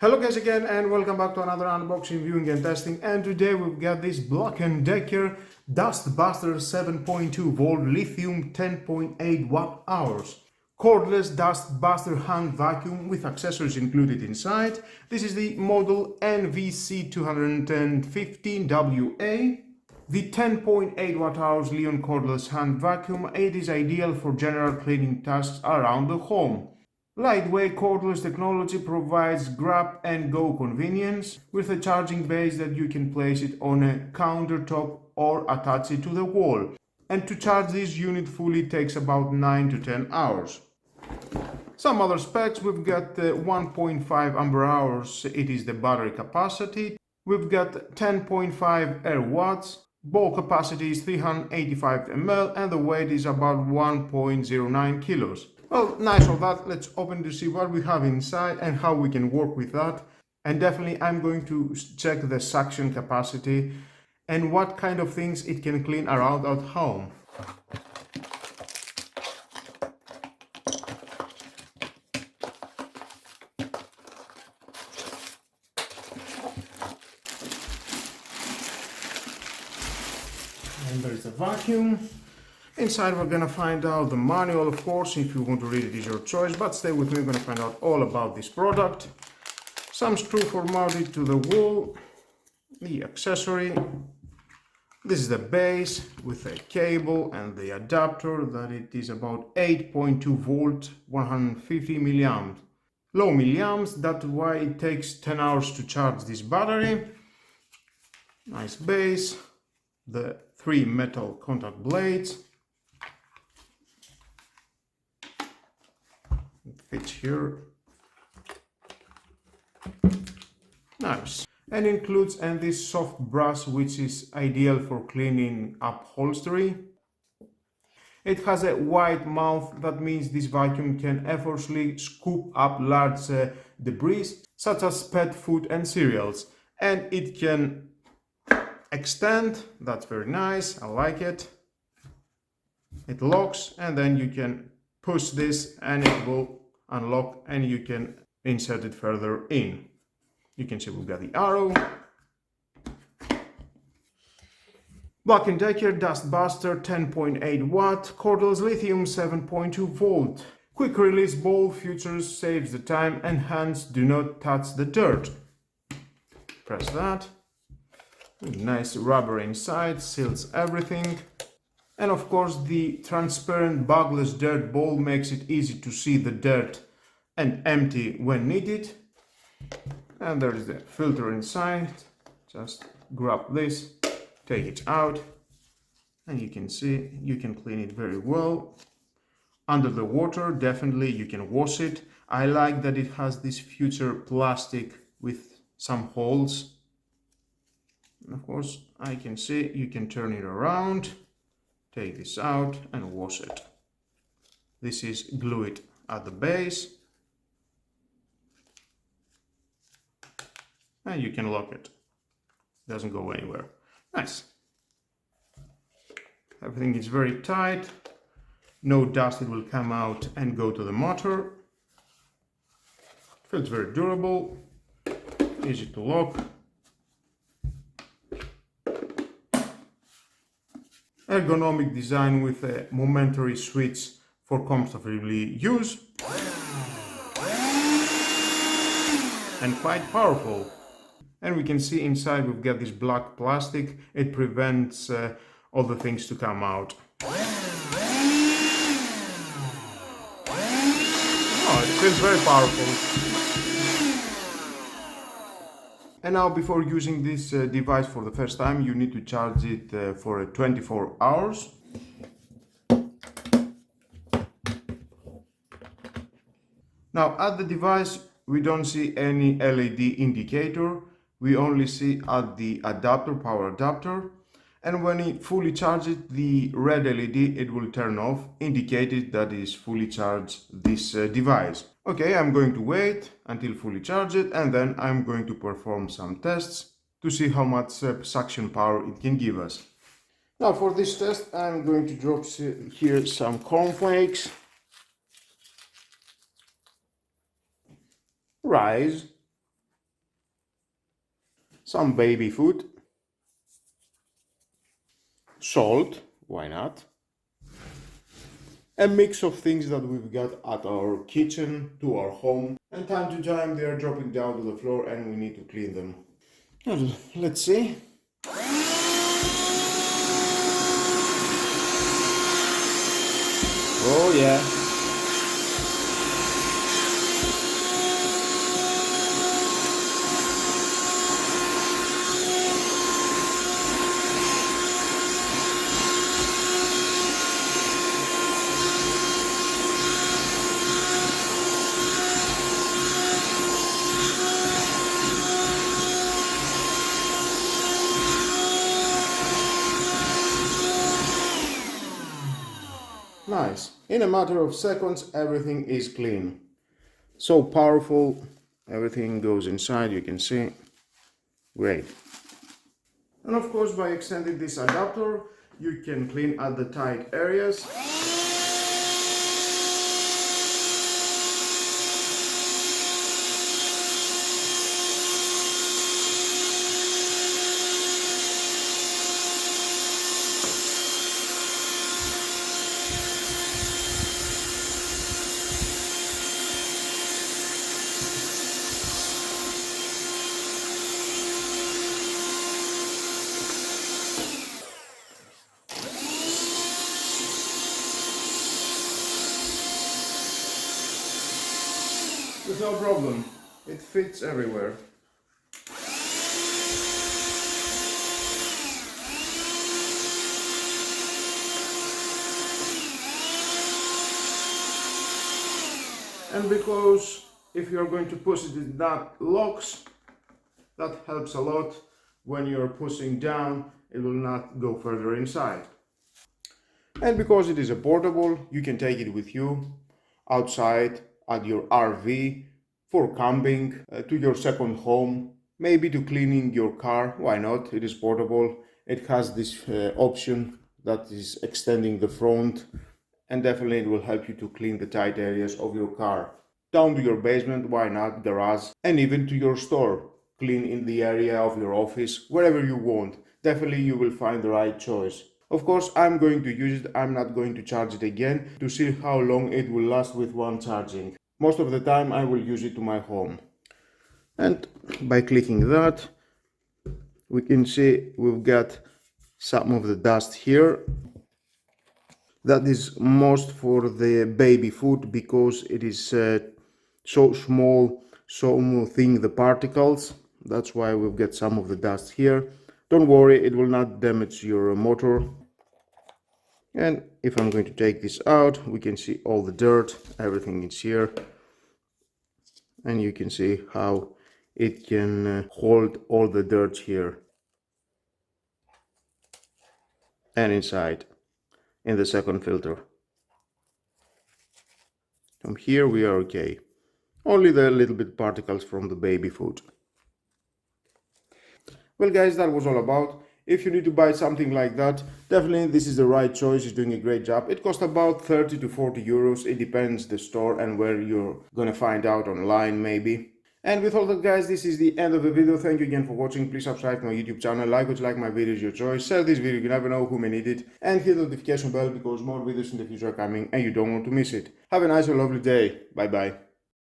Hello guys again and welcome back to another unboxing, viewing and testing, and today we've got this BLACK+DECKER Dustbuster 7.2V Lithium 10.8 Watt-hours Cordless Dustbuster hand vacuum with accessories included inside. This is the model NVC21015WA. The 10.8 Watt-hours Lithium Cordless hand vacuum. It is ideal for general cleaning tasks around the home. Lightweight cordless technology provides grab-and-go convenience with a charging base that you can place it on a countertop or attach it to the wall. And to charge this unit fully takes about 9 to 10 hours. Some other specs: we've got 1.5 ampere hours, it is the battery capacity. We've got 10.5 air watts, ball capacity is 385 ml, and the weight is about 1.09 kilos. Well, nice of that. Let's open to see what we have inside and how we can work with that. And definitely I'm going to check the suction capacity and what kind of things it can clean around at home. And there's the vacuum. Inside we're gonna find out the manual, of course. If you want to read it, is your choice, but stay with me, we're gonna find out all about this product. Some screw for mounting to the wall, the accessory. This is the base with a cable and the adapter that it is about 8.2 volt, 150 milliamps. Low milliamps, that's why it takes 10 hours to charge this battery. Nice base, the 3 metal contact blades. It fits here. Nice. And includes this soft brush, which is ideal for cleaning upholstery. It has a wide mouth, that means this vacuum can effortlessly scoop up large debris such as pet food and cereals. And it can extend, that's very nice, I like it. It locks and then you can push this and it will unlock and you can insert it further in. You can see we've got the arrow. BLACK+DECKER Dustbuster 10.8 watt cordless lithium 7.2 volt. Quick release ball features saves the time and hands do not touch the dirt. Press that. Nice rubber inside, seals everything. And of course the transparent bugless dirt ball makes it easy to see the dirt and empty when needed. And there is the filter inside. Just grab this, take it out, and you can see you can clean it very well. Under the water, definitely you can wash it. I like that it has this future plastic with some holes. And of course, I can see you can turn it around, take this out and wash it. This is glue it at the base. And you can lock it. Doesn't go anywhere. Nice. Everything is very tight. No dust, it will come out and go to the motor. Feels very durable. Easy to lock. Ergonomic design with a momentary switch for comfortably use. And quite powerful. And we can see inside we've got this black plastic. It prevents all the things to come out. Oh, it feels very powerful. And now, before using this device for the first time, you need to charge it for 24 hours. Now, at the device, we don't see any LED indicator. We only see at the adapter, power adapter. And when it fully charges, the red LED, it will turn off, indicating that it is fully charged, this device. Okay, I'm going to wait until fully charged, and then I'm going to perform some tests to see how much suction power it can give us. Now for this test, I'm going to drop here some cornflakes, rice, some baby food, salt, why not, a mix of things that we've got at our kitchen to our home, and time to time they are dropping down to the floor and we need to clean them. Let's see. Oh yeah. Nice. In a matter of seconds, everything is clean. So powerful. Everything goes inside, you can see. Great. And of course, by extending this adapter, you can clean at the tight areas. There's no problem, it fits everywhere. And because if you're going to push it, it that locks, that helps a lot. When you're pushing down, it will not go further inside. And because it is a portable, you can take it with you outside at your RV, for camping, to your second home, maybe to cleaning your car. Why not? It is portable. It has this option that is extending the front, and definitely it will help you to clean the tight areas of your car. Down to your basement, why not, garage, and even to your store. Clean in the area of your office, wherever you want. Definitely you will find the right choice. Of course, I'm going to use it. I'm not going to charge it again to see how long it will last with one charging. Most of the time I will use it to my home. And by clicking that, we can see we've got some of the dust here. That is most for the baby food because it is so small, so thin, the particles. That's why we've got some of the dust here. Don't worry, it will not damage your motor. And if I'm going to take this out, we can see all the dirt, everything is here. And you can see how it can hold all the dirt here and inside in the second filter. From here we are okay. Only the little bit particles from the baby food. Well guys, that was all about. If you need to buy something like that, definitely this is the right choice. It's doing a great job. It costs about 30 to 40 euros. It depends the store and where you're gonna find out online maybe. And with all that guys, this is the end of the video. Thank you again for watching. Please subscribe to my YouTube channel, like my videos, your choice. Share this video, you never know who may need it. And hit the notification bell because more videos in the future are coming and you don't want to miss it. Have a nice and lovely day. Bye bye.